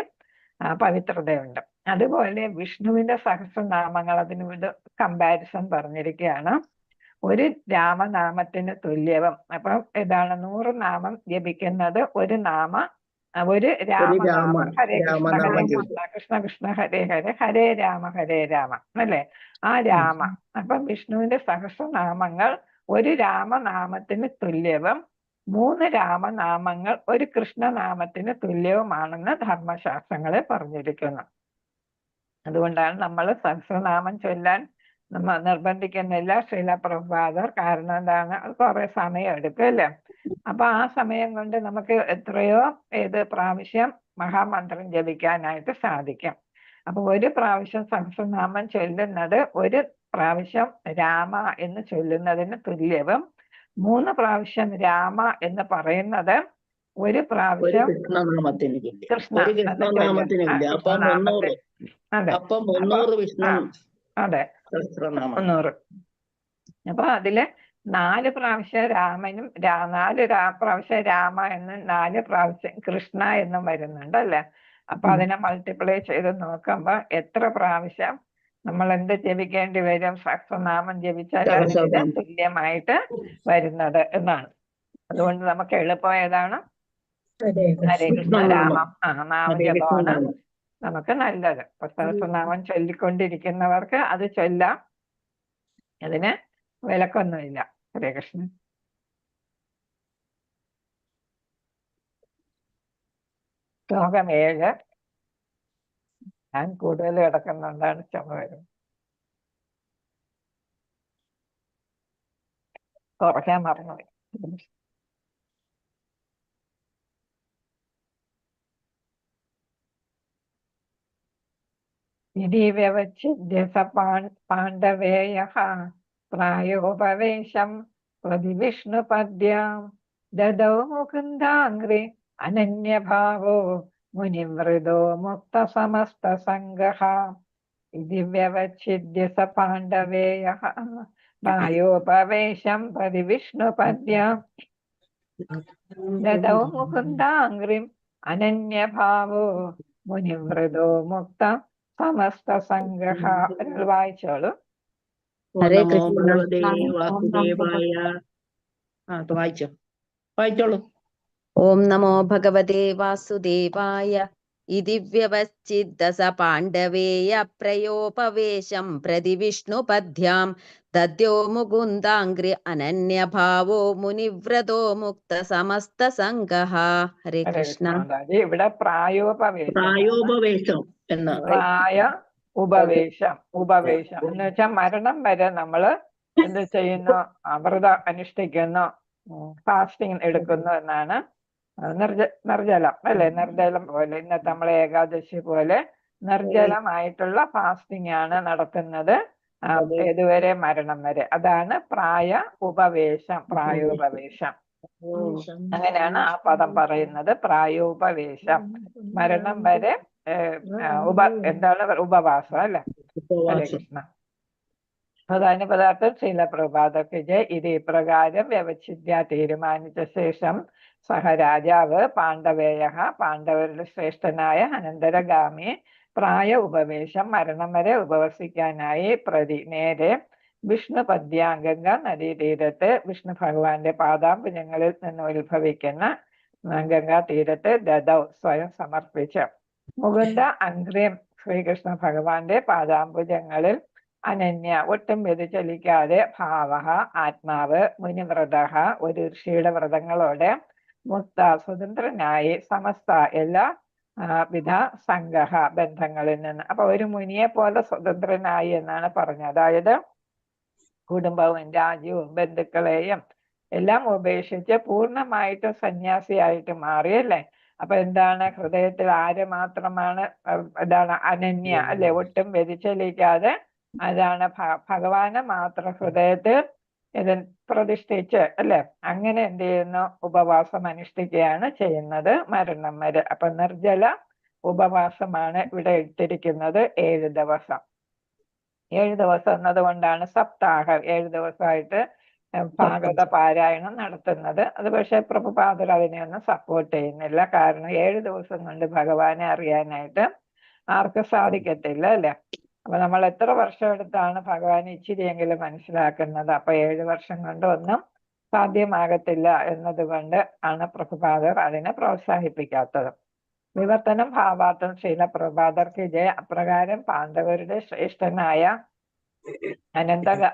പവിത്രതയുണ്ട്. അതുപോലെ വിഷ്ണുവിന്റെ സഹസ്രനാമങ്ങൾ അതിന് ഇത് കമ്പാരിസൺ പറഞ്ഞിരിക്കുകയാണ്. ഒരു രാമനാമത്തിന് തുല്യവും. അപ്പം ഏതാണ്? 100 നാമം ജപിക്കുന്നത് ഒരു രാമനാമം. ഹരേ കൃഷ്ണ ഹരേ കൃഷ്ണ കൃഷ്ണ കൃഷ്ണ ഹരേ ഹരേ ഹരേ രാമ അല്ലെ? ആ രാമ. അപ്പം വിഷ്ണുവിന്റെ സഹസ്രനാമങ്ങൾ ഒരു രാമനാമത്തിന് തുല്യവും 3 രാമനാമങ്ങൾ ഒരു കൃഷ്ണനാമത്തിന് തുല്യവുമാണെന്ന് ധർമ്മശാസ്ത്രങ്ങളെ പറഞ്ഞിരിക്കുന്നു. അതുകൊണ്ടാണ് നമ്മൾ സഹസ്രനാമം ചൊല്ലാൻ നിർബന്ധിക്കുന്നില്ല ശ്രീല പ്രഭുപാദർ. കാരണം എന്താണ്, അത് കുറെ സമയം എടുക്കും അല്ലേ. അപ്പൊ ആ സമയം കൊണ്ട് നമുക്ക് എത്രയോ പ്രാവശ്യം മഹാമന്ത്രം ജപിക്കാനായിട്ട് സാധിക്കും. അപ്പൊ ഒരു പ്രാവശ്യം സഹസ്രനാമം ചൊല്ലുന്നത് ഒരു പ്രാവശ്യം രാമ എന്ന് ചൊല്ലുന്നതിന് തുല്യവും 3 പ്രാവശ്യം രാമ എന്ന് പറയുന്നത് ഒരു പ്രാവശ്യം കൃഷ്ണനാമത്തിന് തുല്യം. കൃഷ്ണ ഒരു എന്ന് കൃഷ്ണനാമത്തിന് ചൊല്ലുന്നു. ഇല്ല. അപ്പൊ 300. അതെ, അപ്പൊ 300 വിഷ്ണു അതെ, സഹസ്രനാമം. 300. അപ്പൊ അതില് 4 പ്രാവശ്യം രാമനും 4 പ്രാവശ്യം രാമ എന്നും 4 പ്രാവശ്യം കൃഷ്ണ എന്നും വരുന്നുണ്ട് അല്ലെ. അപ്പൊ അതിനെ മൾട്ടിപ്ലൈ ചെയ്ത് നോക്കുമ്പോ എത്ര പ്രാവശ്യം നമ്മൾ എന്ത് ജപിക്കേണ്ടി വരും? സഹസ്രനാമം ജപിച്ചാൽ അതിന് തുല്യമായിട്ട് വരുന്നത് എന്നാണ്. അതുകൊണ്ട് നമുക്ക് എളുപ്പം ഏതാണ്? ഹരേ കൃഷ്ണ രാമം നാമജപമാണ് നമുക്ക് നല്ലത്. സഹസ്രനാമം ചൊല്ലിക്കൊണ്ടിരിക്കുന്നവർക്ക് അത് ചൊല്ലാം, അതിന് വിലക്കൊന്നുമില്ല. ഹരേ കൃഷ്ണൻ. ശ്ലോകം 7. ഞാൻ കൂടുതൽ കിടക്കുന്നുണ്ടാണ് ചുമ വരും. കുറയ്ക്കാൻ മറന്നുപോയി. ഇതി വ്യവച്ഛിദ്യ സ പാണ്ഡവേയഃ പ്രായോപവേശം പ്രതിവിഷ്ണുപദ്യാം ദദൗ മുകുന്ദാംഗ്രി അനന്യഭാവോ മുനിവൃതോ മുക്തസമസ്തസംഗഃ. ഇതി വ്യവച്ഛിദ്യ സ പാണ്ഡവേയഃ പ്രായോപവേശം പ്രതിവിഷ്ണുപദ്യാം ദദൗ മുകുന്ദാംഗ്രിം അനന്യഭാവോ മുനിവൃതോ മുക്ത സമസ്ത സംഗ്രഹ. വായിച്ചോളൂ. ഹരേ വാസുദേവായ. വായിച്ചോളൂ. ഓം നമോ ഭഗവതേ വാസുദേവായ. ഇതി വ്യവച്ഛിദ്യ സ പാണ്ഡവേയ പ്രയോപവേശം പ്രതിവിഷ്ണുപദ്യാം ദദ്യോ മുകുന്ദാംഗ്രി അനന്യഭാവോ മുനിവ്രതോ മുക്ത സമസ്ത സംഗഃ. ഹരേ കൃഷ്ണ. ഇവിടെ പ്രായോപവേശം എന്ന ഉപവേശം എന്ന് വെച്ചാൽ മരണം വരെ നമ്മള് എന്ത് ചെയ്യുന്നു? വ്രതം അനുഷ്ഠിക്കുന്നു, ഫാസ്റ്റിംഗ് എടുക്കുന്നു എന്നാണ്. നിർജ്ജലം അല്ലെ, നിർജ്ജലം പോലെ ഇന്നത്തെ നമ്മളെ ഏകാദശി പോലെ നിർജ്ജലമായിട്ടുള്ള ഫാസ്റ്റിംഗ് ആണ് നടത്തുന്നത് ഏതുവരെ? മരണം വരെ. അതാണ് പ്രായോപവേശം. അങ്ങനെയാണ് ആ പദം പറയുന്നത്. പ്രായോപവേശം, മരണം വരെ എന്താണ്? ഉപവാസം അല്ലെ. ഹരേ കൃഷ്ണ. പ്രധാന പദാർത്ഥം ശ്രീല പ്രഭാതർക്ക് ഇത് ഇപ്രകാരം വ്യവച്ഛിദ്യ തീരുമാനിച്ച ശേഷം സഹ രാജാവ് പാണ്ഡവേയ, പാണ്ഡവരുടെ ശ്രേഷ്ഠനായ അനന്തരഗാമി പ്രായ ഉപവേശം, മരണം വരെ ഉപവസിക്കാനായി നേരെ വിഷ്ണു പദ്യാംഗംഗ നദീതീരത്ത് വിഷ്ണു ഭഗവാന്റെ പാദാംബുജങ്ങളിൽ നിന്ന് ഉത്ഭവിക്കുന്ന ഗംഗാ തീരത്ത് ദദൗ സ്വയം സമർപ്പിച്ചു. മുകുന്ദ അംഗ്രിയം, ശ്രീകൃഷ്ണ ഭഗവാന്റെ പാദാംബുജങ്ങളിൽ അനന്യ ഒട്ടും വ്യതിചലിക്കാതെ ഭാവ ആത്മാവ് മുനിവ്രത ഒരു ഋഷിയുടെ വ്രതങ്ങളോടെ മുക്ത സ്വതന്ത്രനായി സമസ്ത എല്ലാ വിധ സംഘ ബന്ധങ്ങളിൽ നിന്ന്. അപ്പൊ ഒരു മുനിയെ പോലെ സ്വതന്ത്രനായി എന്നാണ് പറഞ്ഞത്. അതായത് കുടുംബവും രാജ്യവും ബന്ധുക്കളെയും എല്ലാം ഉപേക്ഷിച്ച് പൂർണ്ണമായിട്ടും സന്യാസിയായിട്ട് മാറിയല്ലേ. അപ്പൊ എന്താണ്? ഹൃദയത്തിൽ ആര് മാത്രമാണ്? എന്താണ്? അനന്യ അല്ലെ, ഒട്ടും വ്യതിചലിക്കാതെ അതാണ് ഭഗവാനെ മാത്രം ഹൃദയത്തിൽ പ്രതിഷ്ഠിച്ച് അല്ലെ. അങ്ങനെ എന്ത് ചെയ്യുന്നു? ഉപവാസം അനുഷ്ഠിക്കുകയാണ് ചെയ്യുന്നത് മരണം വരെ. അപ്പൊ നിർജ്ജല ഉപവാസമാണ് ഇവിടെ ഇട്ടിരിക്കുന്നത്. 7 ദിവസം. 7 ദിവസം എന്നതുകൊണ്ടാണ് സപ്താഹം 7 ദിവസമായിട്ട് ഭാഗവത പാരായണം നടത്തുന്നത്. അത് പക്ഷെ പ്രഭുപാദർ അതിനെയൊന്നും സപ്പോർട്ട് ചെയ്യുന്നില്ല. കാരണം 7 ദിവസം കൊണ്ട് ഭഗവാനെ അറിയാനായിട്ട് ആർക്കും സാധിക്കത്തില്ല അല്ലെ. അപ്പൊ നമ്മൾ എത്ര വർഷം എടുത്താണ് ഭഗവാനെ ഇച്ചിരിയെങ്കിലും മനസ്സിലാക്കുന്നത്? അപ്പൊ 7 വർഷം കൊണ്ട് ഒന്നും സാധ്യമാകത്തില്ല എന്നതുകൊണ്ട് ആണ് പ്രഭുപാദർ അതിനെ പ്രോത്സാഹിപ്പിക്കാത്തത്. വിവർത്തനം ഭാവാർത്ഥം ശ്രീല പ്രഭുപാദർക്ക് അപ്രകാരം പാണ്ഡവരുടെ ശ്രേഷ്ഠനായ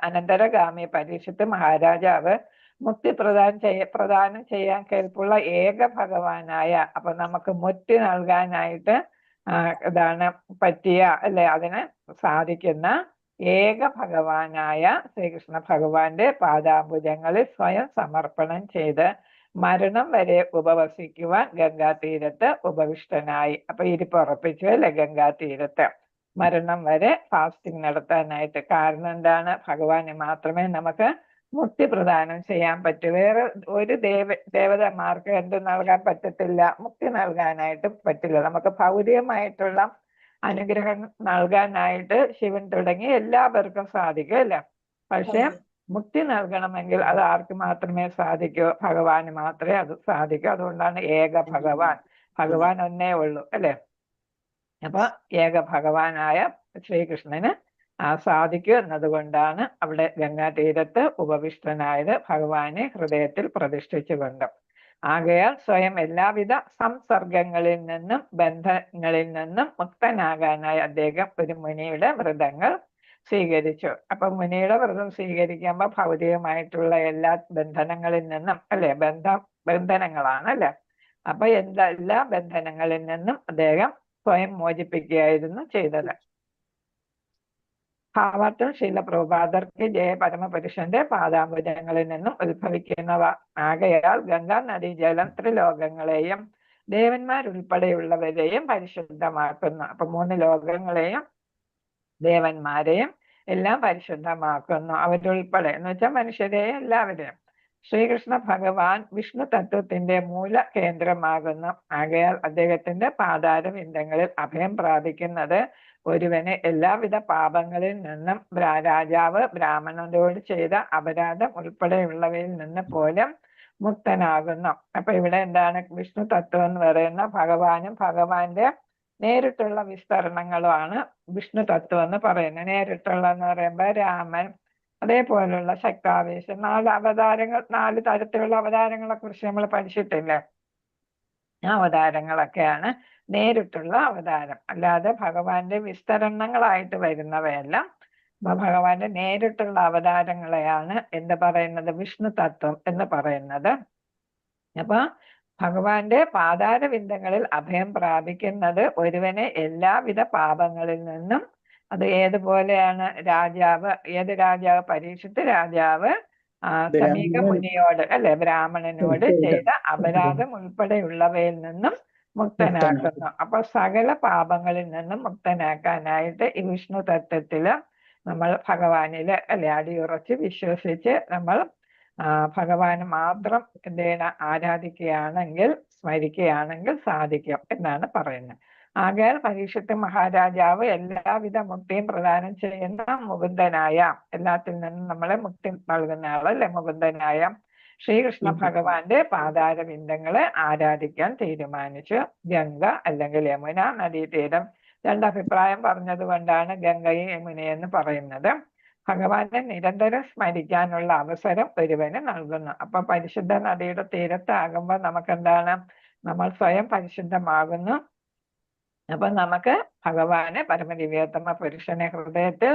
അനന്തരഗാമി പരീക്ഷിത്ത് മഹാരാജാവ് മുക്തി പ്രദാനം ചെയ്യാൻ കേൾപ്പുള്ള ഏക ഭഗവാനായ, അപ്പൊ നമുക്ക് മുക്തി നൽകാനായിട്ട് ഇതാണ് പറ്റിയ അല്ലെ, അതിന് സാധിക്കുന്ന ഏക ഭഗവാനായ ശ്രീകൃഷ്ണ ഭഗവാന്റെ പാദാംബുജങ്ങളിൽ സ്വയം സമർപ്പണം ചെയ്ത് മരണം വരെ ഉപവസിക്കുവാൻ ഗംഗാതീരത്ത് ഉപവിഷ്ടനായി. അപ്പൊ ഇരിപ്പ് ഉറപ്പിച്ചു അല്ലെ ഗംഗാതീരത്ത് മരണം വരെ ഫാസ്റ്റിംഗ് നടത്താനായിട്ട്. കാരണം എന്താണ്? ഭഗവാന് മാത്രമേ നമുക്ക് മുക്തി പ്രദാനം ചെയ്യാൻ പറ്റൂ. വേറെ ഒരു ദേവതമാർക്ക് എന്ത് നൽകാൻ പറ്റത്തില്ല? മുക്തി നൽകാനായിട്ട് പറ്റില്ല. നമുക്ക് ഭൗതികമായിട്ടുള്ള അനുഗ്രഹം നൽകാനായിട്ട് ശിവൻ തുടങ്ങി എല്ലാവർക്കും സാധിക്കും അല്ലേ? പക്ഷെ മുക്തി നൽകണമെങ്കിൽ അത് ആർക്ക് മാത്രമേ സാധിക്കൂ? ഭഗവാന് മാത്രമേ അത് സാധിക്കൂ. അതുകൊണ്ടാണ് ഏക ഭഗവാൻ. ഭഗവാൻ ഒന്നേ ഉള്ളൂ അല്ലെ? അപ്പൊ ഏക ഭഗവാനായ ശ്രീകൃഷ്ണന് സാധിക്കൂ എന്നതുകൊണ്ടാണ് അവിടെ ഗംഗാതീരത്ത് ഉപവിഷ്ടനായത്, ഭഗവാനെ ഹൃദയത്തിൽ പ്രതിഷ്ഠിച്ചുകൊണ്ട്. ആകയാൽ സ്വയം എല്ലാവിധ സംസർഗങ്ങളിൽ നിന്നും ബന്ധങ്ങളിൽ നിന്നും മുക്തനാകാനായി അദ്ദേഹം ഒരു മുനിയുടെ വ്രതങ്ങൾ സ്വീകരിച്ചു. അപ്പൊ മുനിയുടെ വ്രതം സ്വീകരിക്കുമ്പോൾ ഭൗതികമായിട്ടുള്ള എല്ലാ ബന്ധനങ്ങളിൽ നിന്നും അല്ലെ, ബന്ധനങ്ങളാണ് അല്ലെ, അപ്പൊ എല്ലാ ബന്ധനങ്ങളിൽ നിന്നും അദ്ദേഹം സ്വയം മോചിപ്പിക്കുകയായിരുന്നു ചെയ്തത്. ഭാവാർത്ഥം ശീല പ്രഭുപാദർക്ക് ജയ പരമപുരുഷന്റെ പാദാംബുജങ്ങളിൽ നിന്നും ഉത്ഭവിക്കുന്നവ. ആകയാൽ ഗംഗാ നദി ജലം ത്രിലോകങ്ങളെയും ദേവന്മാരുൾപ്പെടെയുള്ളവരെയും പരിശുദ്ധമാക്കുന്നു. അപ്പൊ 3 ലോകങ്ങളെയും ദേവന്മാരെയും എല്ലാം പരിശുദ്ധമാക്കുന്നു. അവരുൾപ്പെടെ എന്ന് വെച്ചാൽ മനുഷ്യരെയും എല്ലാവരെയും. ശ്രീകൃഷ്ണ ഭഗവാൻ വിഷ്ണു തത്വത്തിന്റെ മൂല കേന്ദ്രമാകുന്നു. ആകയാൽ അദ്ദേഹത്തിന്റെ പാതാരവിന്ദങ്ങളിൽ അഭയം പ്രാപിക്കുന്നത് ഒരുവന് എല്ലാവിധ പാപങ്ങളിൽ നിന്നും രാജാവ് ബ്രാഹ്മണനോട് ചെയ്ത അപരാധം ഉൾപ്പെടെയുള്ളവയിൽ നിന്ന് പോലും മുക്തനാകുന്നു. അപ്പൊ ഇവിടെ എന്താണ് വിഷ്ണു തത്വം എന്ന് പറയുന്ന ഭഗവാനും ഭഗവാന്റെ നേരിട്ടുള്ള വിസ്തരണങ്ങളുമാണ് വിഷ്ണു തത്വം എന്ന് പറയുന്നത്. നേരിട്ടുള്ള എന്ന് പറയുമ്പോൾ രാമൻ, അതേപോലുള്ള ശക്താവേശം, 4 അവതാരങ്ങൾ, 4 തരത്തിലുള്ള അവതാരങ്ങളെ കുറിച്ച് നമ്മൾ പഠിച്ചിട്ടില്ലേ? ആ അവതാരങ്ങളൊക്കെയാണ് നേരിട്ടുള്ള അവതാരം. അല്ലാതെ ഭഗവാന്റെ വിസ്തരണങ്ങളായിട്ട് വരുന്നവയെല്ലാം ഭഗവാന്റെ നേരിട്ടുള്ള അവതാരങ്ങളെയാണ് എന്ത് പറയുന്നത്? വിഷ്ണു തത്വം എന്ന് പറയുന്നത്. അപ്പൊ ഭഗവാന്റെ പാതാരവിന്ദങ്ങളിൽ അഭയം പ്രാപിക്കുന്നത് ഒരുവനെ എല്ലാവിധ പാപങ്ങളിൽ നിന്നും, അത് ഏതുപോലെയാണ്? ഏത് രാജാവ്? പരീക്ഷിത്ത് രാജാവ് സമീക മുനിയോട് അല്ലെ, ബ്രാഹ്മണനോട് ചെയ്ത അപരാധം ഉൾപ്പെടെയുള്ളവയിൽ നിന്നും മുക്തനാക്കുന്നു. അപ്പൊ സകല പാപങ്ങളിൽ നിന്നും മുക്തനാക്കാനായിട്ട് ഈ വിഷ്ണു തത്വത്തില് നമ്മൾ ഭഗവാനില് അല്ലെ അടിയുറച്ച് വിശ്വസിച്ച് നമ്മൾ ഭഗവാന് മാത്രം എന്ത് ചെയ്യണം? ആരാധിക്കുകയാണെങ്കിൽ, സ്മരിക്കുകയാണെങ്കിൽ സാധിക്കും എന്നാണ് പറയുന്നത്. ആകയാൽ പരീക്ഷത്ത് മഹാരാജാവ് എല്ലാവിധ മുക്തിയും പ്രദാനം ചെയ്യുന്ന മുകുന്ദനായ, എല്ലാത്തിൽ നിന്നും നമ്മളെ മുക്തി നൽകുന്ന ആളല്ലേ മുകുന്ദനായ ശ്രീകൃഷ്ണ ഭഗവാന്റെ പാതാരവിന്ദങ്ങളെ ആരാധിക്കാൻ തീരുമാനിച്ചു. ഗംഗ അല്ലെങ്കിൽ യമുന നദീതീരം, 2 അഭിപ്രായം പറഞ്ഞത് കൊണ്ടാണ് ഗംഗയും യമുനയെന്ന് പറയുന്നത്. ഭഗവാനെ നിരന്തരം സ്മരിക്കാനുള്ള അവസരം ഒരുവന് നൽകുന്നു. അപ്പൊ പരിശുദ്ധ നദിയുടെ തീരത്താകുമ്പോൾ നമുക്കെന്താണ്? നമ്മൾ സ്വയം പരിശുദ്ധമാകുന്നു. അപ്പൊ നമുക്ക് ഭഗവാനെ പരമദിവ്യോത്തമ പുരുഷനെ ഹൃദയത്തിൽ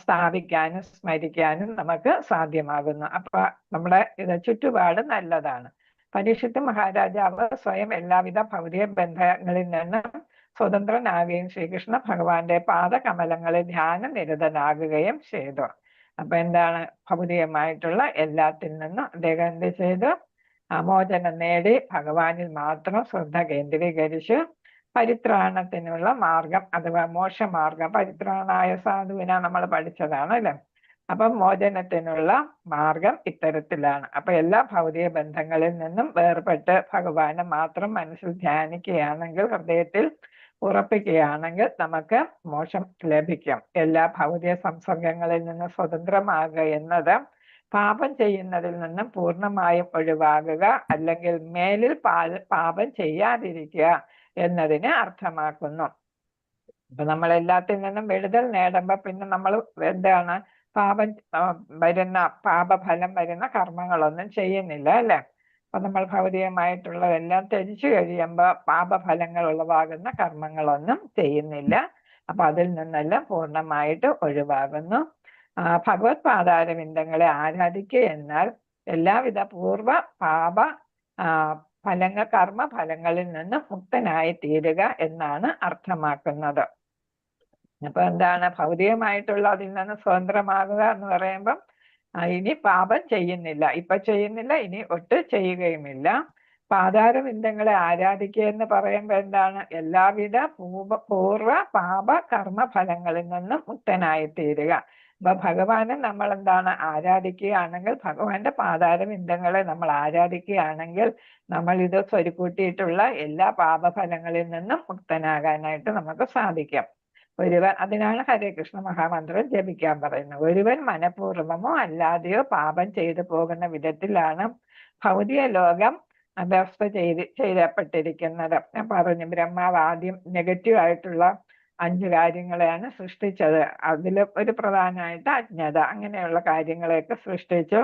സ്ഥാപിക്കാനും സ്മരിക്കാനും നമുക്ക് സാധ്യമാകുന്നു. അപ്പൊ നമ്മുടെ ചുറ്റുപാട് നല്ലതാണ്. പരീക്ഷിത്ത് മഹാരാജാവ് സ്വയം എല്ലാവിധ ഭൗതിക ബന്ധങ്ങളിൽ നിന്നും സ്വതന്ത്രനാകുകയും ശ്രീകൃഷ്ണ ഭഗവാന്റെ പാദകമലങ്ങളിൽ ധ്യാന നിരതനാകുകയും ചെയ്തു. അപ്പൊ എന്താണ്? ഭൗതികമായിട്ടുള്ള എല്ലാത്തിൽ നിന്നും അദ്ദേഹം എന്ത് ചെയ്തു? മോചനം നേടി ഭഗവാനിൽ മാത്രം ശ്രദ്ധ കേന്ദ്രീകരിച്ചു. പരിത്രാണത്തിനുള്ള മാർഗം അഥവാ മോക്ഷമാർഗം, പരിത്രാണായ സാധുവിന നമ്മൾ പഠിച്ചതാണ് അല്ലെ. അപ്പൊ മോചനത്തിനുള്ള മാർഗം ഇത്തരത്തിലാണ്. അപ്പൊ എല്ലാ ഭൗതിക ബന്ധങ്ങളിൽ നിന്നും വേർപെട്ട് ഭഗവാനെ മാത്രം മനസ്സിൽ ധ്യാനിക്കുകയാണെങ്കിൽ, ഹൃദയത്തിൽ ഉറപ്പിക്കുകയാണെങ്കിൽ നമുക്ക് മോക്ഷം ലഭിക്കും. എല്ലാ ഭൗതിക സംസർഗങ്ങളിൽ നിന്നും സ്വതന്ത്രമാകുക എന്നത് പാപം ചെയ്യുന്നതിൽ നിന്നും പൂർണ്ണമായും ഒഴിവാകുക, അല്ലെങ്കിൽ മേലിൽ പാപം ചെയ്യാതിരിക്കുക എന്നതിനെ അർത്ഥമാക്കുന്നു. അപ്പൊ നമ്മൾ എല്ലാത്തിൽ നിന്നും വിടുതൽ നേടുമ്പോ പിന്നെ നമ്മൾ എന്താണ്? പാപഫലം വരുന്ന കർമ്മങ്ങളൊന്നും ചെയ്യുന്നില്ല അല്ലെ. അപ്പൊ നമ്മൾ ഭൗതികമായിട്ടുള്ളതെല്ലാം ത്യജിച്ചു കഴിയുമ്പോ പാപഫലങ്ങൾ ഉളവാകുന്ന കർമ്മങ്ങളൊന്നും ചെയ്യുന്നില്ല. അപ്പൊ അതിൽ നിന്നെല്ലാം പൂർണ്ണമായിട്ട് ഒഴിവാകുന്നു. ഭഗവത് പാതാരവിന്ദങ്ങളെ ആരാധിക്കുക എന്നാൽ എല്ലാവിധ പൂർവ പാപ കർമ്മഫലങ്ങളിൽ നിന്ന് മുക്തനായി തീരുക എന്നാണ് അർത്ഥമാക്കുന്നത്. അപ്പൊ എന്താണ് ഭൗതികമായിട്ടുള്ള അതിൽ നിന്ന് സ്വതന്ത്രമാകുക എന്ന് പറയുമ്പം ഇനി പാപം ചെയ്യുന്നില്ല, ഇപ്പൊ ചെയ്യുന്നില്ല, ഇനി ഒട്ടും ചെയ്യുകയുമില്ല. പാതാരവിന്ദങ്ങളെ ആരാധിക്കുക എന്ന് പറയുമ്പോൾ എന്താണ്? എല്ലാവിധ പൂർവ്വ പാപ കർമ്മ ഫലങ്ങളിൽ നിന്നും മുക്തനായി തീരുക. അപ്പൊ ഭഗവാനെ നമ്മൾ എന്താണ് ആരാധിക്കുകയാണെങ്കിൽ, ഭഗവാന്റെ പാതാരവിന്ദങ്ങളെ നമ്മൾ ആരാധിക്കുകയാണെങ്കിൽ നമ്മൾ ഇത് സ്വരുക്കൂട്ടിയിട്ടുള്ള എല്ലാ പാപഫലങ്ങളിൽ നിന്നും മുക്തനാകാനായിട്ട് നമുക്ക് സാധിക്കും. ഒരുവൻ, അതിനാണ് ഹരേ കൃഷ്ണ മഹാമന്ത്രം ജപിക്കാൻ പറയുന്നത്. ഒരുവൻ മനഃപൂർവ്വമോ അല്ലാതെയോ പാപം ചെയ്തു പോകുന്ന വിധത്തിലാണ് ഭൗതിക ലോകം വ്യവസ്ഥ ചെയ്യപ്പെട്ടിരിക്കുന്നത്. ഞാൻ പറഞ്ഞു, ബ്രഹ്മാവ് ആദ്യം നെഗറ്റീവ് ആയിട്ടുള്ള 5 കാര്യങ്ങളെയാണ് സൃഷ്ടിച്ചത്. അതിൽ ഒരു പ്രധാനമായിട്ട് അജ്ഞത, അങ്ങനെയുള്ള കാര്യങ്ങളെയൊക്കെ സൃഷ്ടിച്ചു.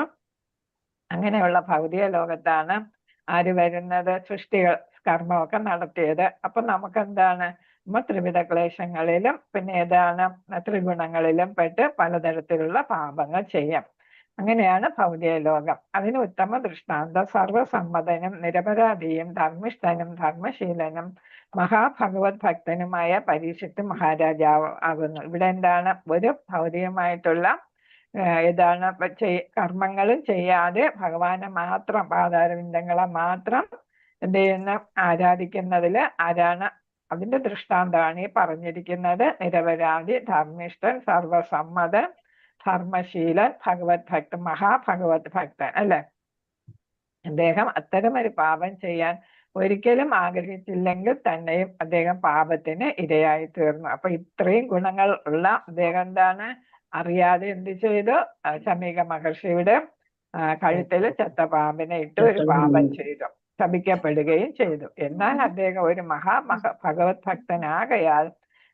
അങ്ങനെയുള്ള ഭൗതിക ലോകത്താണ് ആര് വരുന്നത്? സൃഷ്ടികൾ കർമ്മമൊക്കെ നടത്തിയത്. അപ്പൊ നമുക്കെന്താണ്? ത്രിവിധ ക്ലേശങ്ങളിലും പിന്നെ ഏതാണ് ത്രിഗുണങ്ങളിലും പെട്ട് പലതരത്തിലുള്ള പാപങ്ങൾ ചെയ്യാം. അങ്ങനെയാണ് ഭൗതിക ലോകം. അതിന് ഉത്തമ ദൃഷ്ടാന്തം സർവസമ്മതനും നിരപരാധിയും ധർമ്മിഷ്ഠനും ധർമ്മശീലനും മഹാഭഗവത് ഭക്തനുമായ പരീക്ഷിത്ത് മഹാരാജാവ് ആകുന്നു. ഇവിടെ എന്താണ്? ഒരു ഭൗതികമായിട്ടുള്ള ഏതാണ് കർമ്മങ്ങളും ചെയ്യാതെ ഭഗവാനെ മാത്രം, പാതാരവിന്ദങ്ങളെ മാത്രം എന്ത് ചെയ്യുന്ന ആരാധിക്കുന്നതില് ആരാണ്? അതിന്റെ ദൃഷ്ടാന്തമാണ് ഈ പറഞ്ഞിരിക്കുന്നത്. നിരപരാധി, ധർമ്മിഷ്ഠൻ, സർവസമ്മതൻ, ധർമ്മശീലൻ, ഭഗവത് ഭക്തൻ, മഹാഭഗവത് ഭക്തൻ അല്ലെ. അദ്ദേഹം അത്തരമൊരു പാപം ചെയ്യാൻ ഒരിക്കലും ആഗ്രഹിച്ചില്ലെങ്കിൽ തന്നെയും അദ്ദേഹം പാപത്തിന് ഇരയായി തീർന്നു. അപ്പൊ ഇത്രയും ഗുണങ്ങൾ ഉള്ള അദ്ദേഹം എന്താണ്? അറിയാതെ എന്ത് ചെയ്തു? ശമീക മഹർഷിയുടെ കഴുത്തിൽ ചത്ത പാമ്പിനെ ഇട്ട് ഒരു പാപം ചെയ്തു, ശപിക്കപ്പെടുകയും ചെയ്തു. എന്നാൽ അദ്ദേഹം ഒരു ഭഗവത് ഭക്തനാകയാൽ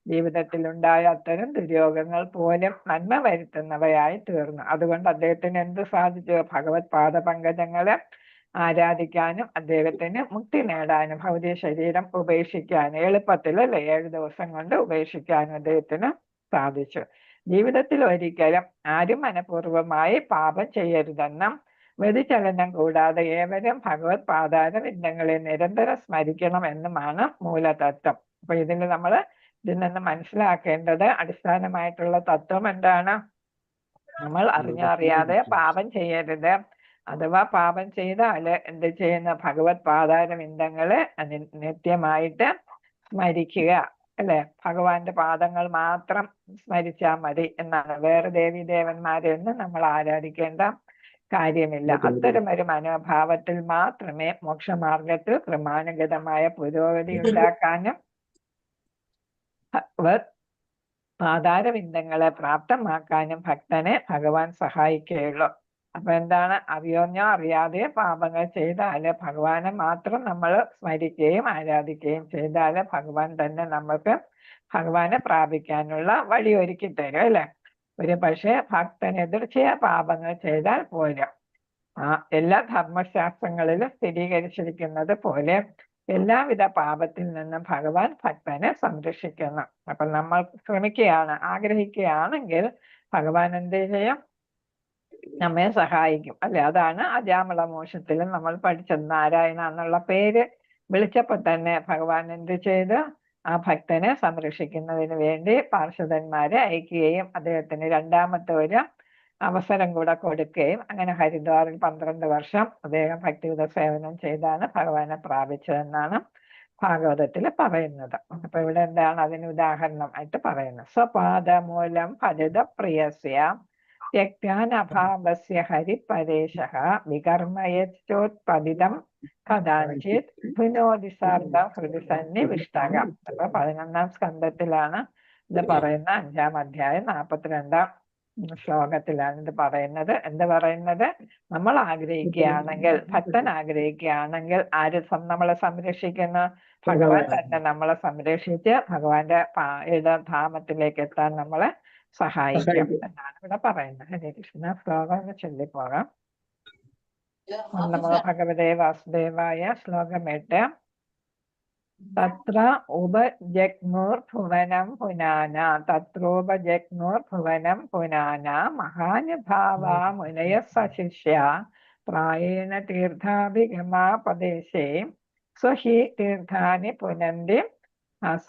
ജീവിതത്തിൽ ഉണ്ടായ അത്തരം ദുര്യോഗങ്ങൾ പോലും നന്മ വരുത്തുന്നവയായി തീർന്നു. അതുകൊണ്ട് അദ്ദേഹത്തിന് എന്ത് സാധിച്ചു? ഭഗവത് പാദപങ്കജങ്ങളെ ആരാധിക്കാനും അദ്ദേഹത്തിന് മുക്തി നേടാനും ഭൗതിക ശരീരം ഉപേക്ഷിക്കാനും എളുപ്പത്തിലല്ലേ 7 ദിവസം കൊണ്ട് ഉപേക്ഷിക്കാനും അദ്ദേഹത്തിന് സാധിച്ചു. ജീവിതത്തിൽ ഒരിക്കലും ആരും മനഃപൂർവ്വമായി പാപം ചെയ്യരുതെന്നും വ്യതിചലനം കൂടാതെ ഏവരും ഭഗവത് പാതാരവിന്ദങ്ങളെ നിരന്തരം സ്മരിക്കണം എന്നുമാണ് മൂലതത്വം. അപ്പൊ ഇതിൽ നിന്ന് മനസ്സിലാക്കേണ്ടത് അടിസ്ഥാനമായിട്ടുള്ള തത്വം എന്താണ്? നമ്മൾ അറിഞ്ഞറിയാതെ പാപം ചെയ്യരുത്. അഥവാ പാപം ചെയ്താല് എന്ത് ചെയ്യുന്ന? ഭഗവത് പാതാരവിന്ദങ്ങളെ നിത്യമായിട്ട് സ്മരിക്കുക അല്ലെ. ഭഗവാന്റെ പാദങ്ങൾ മാത്രം സ്മരിച്ചാൽ മതി എന്നാണ്. വേറെ ദേവീദേവന്മാരെയൊന്നും നമ്മൾ ആരാധിക്കേണ്ട കാര്യമില്ല. അത്തരം ഒരു മനോഭാവത്തിൽ മാത്രമേ മോക്ഷമാർഗത്തിൽ ക്രമാനുഗതമായ പുരോഗതി ഉണ്ടാക്കാനും പാതാരവിന്ദങ്ങളെ പ്രാപ്തമാക്കാനും ഭക്തനെ ഭഗവാൻ സഹായിക്കുകയുള്ളൂ. അപ്പൊ എന്താണ്? അറിയോഞ്ഞോ അറിയാതെ പാപങ്ങൾ ചെയ്താല് ഭഗവാനെ മാത്രം നമ്മൾ സ്മരിക്കുകയും ആരാധിക്കുകയും ചെയ്താല് ഭഗവാൻ തന്നെ നമ്മൾക്ക് ഭഗവാനെ പ്രാപിക്കാനുള്ള വഴി ഒരുക്കി തരും അല്ലെ. ഒരു പക്ഷേ ഭക്തൻ എതിർച്ചയാ പാപങ്ങൾ ചെയ്താൽ പോലും എല്ലാ ധർമ്മശാസ്ത്രങ്ങളിലും സ്ഥിരീകരിച്ചിരിക്കുന്നത് പോലെ എല്ലാവിധ പാപത്തിൽ നിന്നും ഭഗവാൻ ഭക്തനെ സംരക്ഷിക്കുന്നു. അപ്പൊ നമ്മൾ ശ്രമിക്കുകയാണ്, ആഗ്രഹിക്കുകയാണെങ്കിൽ ഭഗവാൻ എന്ത് ചെയ്യും? നമ്മെ സഹായിക്കും അല്ലെ. അതാണ് അജാമിള മോക്ഷത്തിലും നമ്മൾ പഠിച്ചത്. നാരായണ എന്നുള്ള പേര് വിളിച്ചപ്പോൾ തന്നെ ഭഗവാൻ എന്ത് ചെയ്ത്? ആ ഭക്തനെ സംരക്ഷിക്കുന്നതിന് വേണ്ടി പാർഷദന്മാരെ അയക്കുകയും അദ്ദേഹത്തിന് രണ്ടാമത്തെ ഒരു അവസരം കൂടെ കൊടുക്കുകയും അങ്ങനെ ഹരിദ്വാറിൽ 12 വർഷം അദ്ദേഹം ഭക്തിയുത സേവനം ചെയ്താണ് ഭഗവാനെ പ്രാപിച്ചതെന്നാണ് ഭാഗവതത്തിൽ പറയുന്നത്. അപ്പൊ ഇവിടെ എന്താണ് അതിന് ഉദാഹരണമായിട്ട് പറയുന്നത്? സ്വപാദമൂലം ഫലിത പ്രിയസ്യ ത്യക്താനഭാവസ്യ ഹരിപരേശഃ വികർമ്മയോത്പതിതം കഥാചിത് ധുനോതി സാർദ്ധം ഹൃദി സന്നിവിഷ്ടക. അപ്പൊ 11ാം സ്കന്ധത്തിലാണ് ഇത് പറയുന്ന. 5ാം അധ്യായം 42ാം ശ്ലോകത്തിലാണ് ഇത് പറയുന്നത്. എന്താ പറയുന്നത്? നമ്മൾ ആഗ്രഹിക്കുകയാണെങ്കിൽ, ഭക്തൻ ആഗ്രഹിക്കുകയാണെങ്കിൽ ആര് നമ്മളെ സംരക്ഷിക്കുന്നു? ഭഗവാൻ തന്നെ നമ്മളെ സംരക്ഷിച്ച് ഭഗവാന്റെ ധാമത്തിലേക്ക് എത്താൻ നമ്മളെ സഹായിക്കും എന്നാണ് ഇവിടെ പറയുന്നത്. ഹരേ കൃഷ്ണ. ശ്ലോകം ചൊല്ലിപ്പോകാം. നമോ ഭഗവതേ വാസുദേവായ. ശ്ലോകം 8. തത്ര ഉപജഗ്മുർഭുവനം പുനാന തത്രോപജഗ്മുർഭുവനം പുനാന മഹാനുഭാവാ മുനയഃ സശിഷ്യ പ്രായേണ തീർത്ഥാഭിഗമാപദേശേ സ്വഹി തീർത്ഥാനി പുനന്തി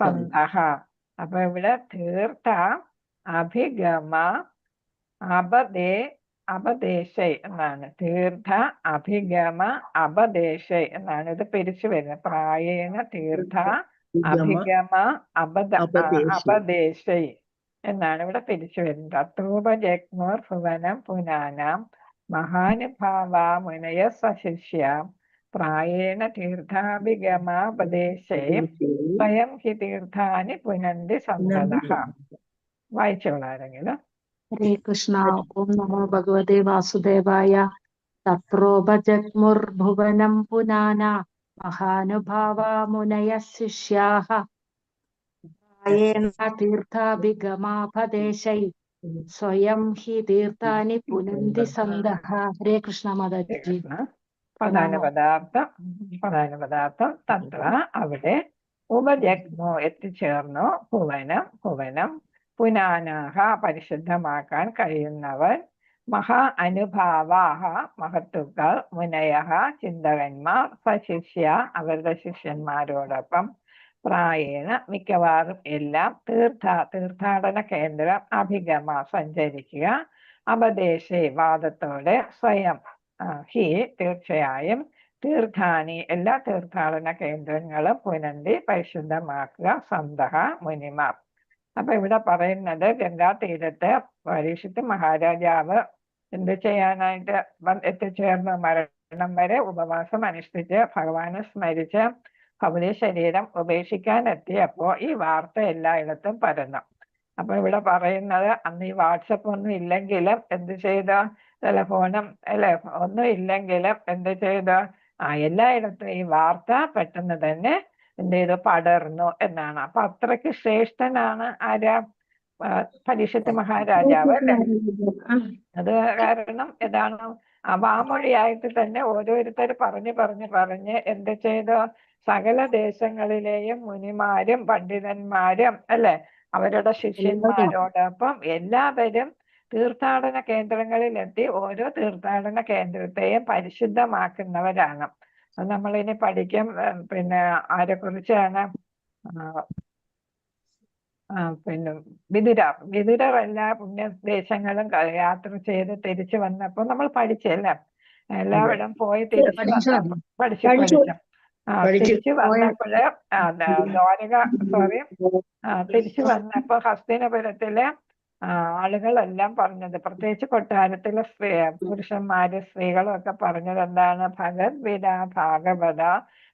സന്തഃ. അപ്പൊ ഇവിടെ തീർത്ഥ അഭിഗമ അപദേശ എന്നാണ്. തീർത്ഥ അഭിഗമ അപദേശ എന്നാണ് ഇത് പിരിച്ചു വരുന്നത്. പ്രായേണ തീർത്ഥ അഭിഗമ അപദേശ എന്നാണ് ഇവിടെ പിരിച്ചു വരുന്നത്. അത്രൂപജഗ്മോർ ഭുവനം പുനാനാം മഹാനുഭാവ മുനയ സശിഷ്യ പ്രായേണ തീർത്ഥാഭിഗമാപദേശേ സ്വയം ഹി തീർത്ഥാനി പുനന്തി സന്തതഃ. വായിച്ചോളാരെങ്കിലും. ഹരേ കൃഷ്ണ. ഓം നമോ ഭഗവതേ വാസുദേവായ. തത്രോപജഗ്മുർഭുവനം പുനാന മഹാനുഭാവ മുനയ ശിഷ്യാഃ പ്രായേണ തീർത്ഥാഭിഗമാപദേശൈ സ്വയം ഹി തീർത്ഥാനി പുനന്തി സന്തഃ. ഹരേ കൃഷ്ണ മാതാജി. പ്രധാന പദാർത്ഥം തത്ര അവിടെ ഉപജഗ്മോ എത്തിച്ചേർന്നു ഭുവനം പുനാനാഹ പരിശുദ്ധമാക്കാൻ കഴിയുന്നവർ മഹാ അനുഭാവാഹ മഹത്തുക്കൾ മുനയഹ ചിന്തകന്മാർ സശിഷ്യ അവരുടെ ശിഷ്യന്മാരോടൊപ്പം പ്രായേണ മിക്കവാറും എല്ലാം തീർത്ഥാടന കേന്ദ്രം അഭിഗമ സഞ്ചരിക്കുക അപദേശേ വാദത്തോടെ സ്വയം ഹി തീർച്ചയായും തീർത്ഥാനി എല്ലാ തീർത്ഥാടന കേന്ദ്രങ്ങളും പുനന്തി പരിശുദ്ധമാക്കുക സന്തഹ മുനിമാർ. അപ്പൊ ഇവിടെ പറയുന്നത് ഗംഗാ തീരത്ത് പരീക്ഷിത്ത് മഹാരാജാവ് എന്ത് ചെയ്യാനായിട്ട് എത്തിച്ചേർന്ന് മരണം വരെ ഉപവാസം അനുഷ്ഠിച്ച് ഭഗവാനെ സ്മരിച്ച് ഭൗതിക ശരീരം ഉപേക്ഷിക്കാൻ എത്തിയപ്പോ ഈ വാർത്ത എല്ലായിടത്തും പരന്നു. അപ്പൊ ഇവിടെ പറയുന്നത് അന്ന് ഈ വാട്സപ്പ് ഒന്നും ഇല്ലെങ്കിലും എന്ത് ചെയ്ത ടെലഫോണും അല്ലെ ഒന്നും ഇല്ലെങ്കിലും എന്ത് ചെയ്ത എല്ലായിടത്തും ഈ വാർത്ത പെട്ടെന്ന് തന്നെ എന്ത് ചെയ്തു പടർന്നു എന്നാണ്. അപ്പൊ അത്രയ്ക്ക് ശ്രേഷ്ഠനാണ് ആരാ പരീക്ഷിത്ത് മഹാരാജാവ് അല്ലെ. അത് കാരണം ഏതാണ് വാമൊഴിയായിട്ട് തന്നെ ഓരോരുത്തർ പറഞ്ഞ് എന്ത് ചെയ്തു സകല ദേശങ്ങളിലെയും മുനിമാരും പണ്ഡിതന്മാരും അല്ലെ അവരുടെ ശിഷ്യന്മാരോടൊപ്പം എല്ലാവരും തീർത്ഥാടന കേന്ദ്രങ്ങളിലെത്തി ഓരോ തീർത്ഥാടന കേന്ദ്രത്തെയും പരിശുദ്ധമാക്കുന്നവരാണ്. അത് നമ്മളിനി പഠിക്കും. പിന്നെ ആരെ കുറിച്ചാണ്? പിന്നെ വിതുരർ എല്ലാ പുണ്യദേശങ്ങളും യാത്ര ചെയ്ത് തിരിച്ചു വന്നപ്പോ നമ്മൾ പഠിച്ചല്ലേ, എല്ലായിടം പോയി തിരിച്ചു തിരിച്ചു വന്നപ്പോഴ് തിരിച്ചു വന്നപ്പോ ഹസ്തിനപുരത്തിലെ ആളുകളെല്ലാം പറഞ്ഞത്, പ്രത്യേകിച്ച് കൊട്ടാരത്തിലെ പുരുഷന്മാര് സ്ത്രീകളും ഒക്കെ പറഞ്ഞത് എന്താണ്? ഭഗവദ്ഗീത ഭാഗവത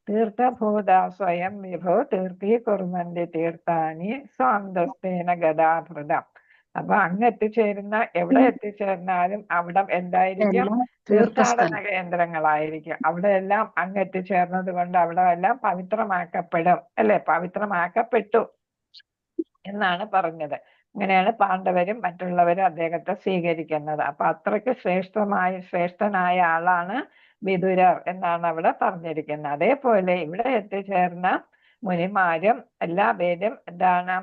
തീർത്ഥഭൂത സ്വയം വിഭോ തീർത്ഥീ കുർവന്തി തീർത്ഥാനി സ്വാന്തസ്തേന ഗതാഭൃതം. അപ്പൊ അങ്ങ് എത്തിച്ചേരുന്ന എവിടെ എത്തിച്ചേർന്നാലും അവിടെ എന്തായിരിക്കും? തീർത്ഥാടന കേന്ദ്രങ്ങളായിരിക്കും. അവിടെ എല്ലാം അങ്ങ് എത്തിച്ചേർന്നത് കൊണ്ട് അവിടെ എല്ലാം പവിത്രമാക്കപ്പെടും അല്ലെ, പവിത്രമാക്കപ്പെട്ടു എന്നാണ് പറഞ്ഞത്. അങ്ങനെയാണ് പാണ്ഡവരും മറ്റുള്ളവരും അദ്ദേഹത്തെ സ്വീകരിക്കുന്നത്. അപ്പൊ അത്രയ്ക്ക് ശ്രേഷ്ഠനായ ആളാണ് വിതുരർ എന്നാണ് അവിടെ പറഞ്ഞിരിക്കുന്നത്. അതേപോലെ ഇവിടെ എത്തിച്ചേർന്ന മുനിമാരും എല്ലാവരും എന്താണ്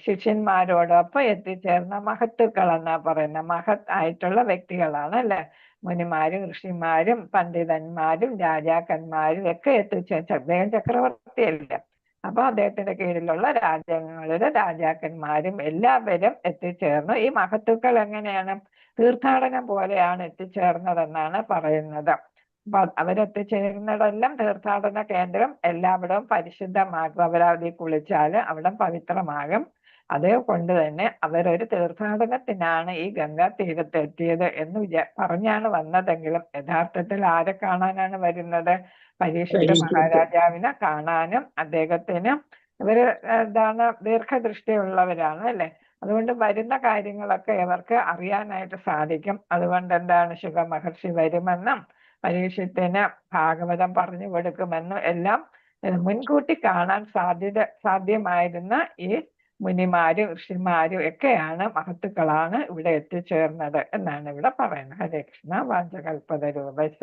ശിഷ്യന്മാരോടൊപ്പം എത്തിച്ചേർന്ന മഹത്തുക്കൾ എന്നാ പറയുന്നത്. മഹത് ആയിട്ടുള്ള വ്യക്തികളാണ് അല്ലെ. മുനിമാരും ഋഷിമാരും പണ്ഡിതന്മാരും രാജാക്കന്മാരും ഒക്കെ എത്തിച്ചേർന്ന് അദ്ദേഹം ചക്രവർത്തിയല്ലേ. അപ്പൊ അദ്ദേഹത്തിന്റെ കീഴിലുള്ള രാജ്യങ്ങളിലെ രാജാക്കന്മാരും എല്ലാവരും എത്തിച്ചേർന്നു. ഈ മഹത്തുക്കൾ എങ്ങനെയാണ്? തീർത്ഥാടനം പോലെയാണ് എത്തിച്ചേർന്നതെന്നാണ് പറയുന്നത്. അപ്പൊ അവരെത്തിച്ചേരുന്നിടെല്ലാം തീർത്ഥാടന കേന്ദ്രം എല്ലാവിടവും പരിശുദ്ധമാകും. അവരവിടെ കുളിച്ചാല് അവിടെ പവിത്രമാകും. അതേകൊണ്ട് തന്നെ അവരൊരു തീർത്ഥാടനത്തിനാണ് ഈ ഗംഗാ തീരത്ത് എത്തിയത് എന്ന് പറഞ്ഞാണ് വന്നതെങ്കിലും യഥാർത്ഥത്തിൽ ആരെ കാണാനാണ് വരുന്നത്? പരീക്ഷിത്ത് മഹാരാജാവിനെ കാണാനും അദ്ദേഹത്തിന് ഇവര് എന്താണ് ദീർഘദൃഷ്ടിയുള്ളവരാണ് അല്ലെ. അതുകൊണ്ട് വരുന്ന കാര്യങ്ങളൊക്കെ ഇവർക്ക് അറിയാനായിട്ട് സാധിക്കും. അതുകൊണ്ട് എന്താണ് ശുക മഹർഷി വരുമെന്നും പരീക്ഷത്തിന് ഭാഗവതം പറഞ്ഞു കൊടുക്കുമെന്നും എല്ലാം മുൻകൂട്ടി കാണാൻ സാധ്യമായിരുന്ന ഈ മുനിമാരും ഋഷിമാരും ഒക്കെയാണ് മഹത്തുക്കളാണ് ഇവിടെ എത്തിച്ചേർന്നത് എന്നാണ് ഇവിടെ പറയുന്നത്. ഹരേ കൃഷ്ണ. വാഞ്ചകൽപതരൂപശ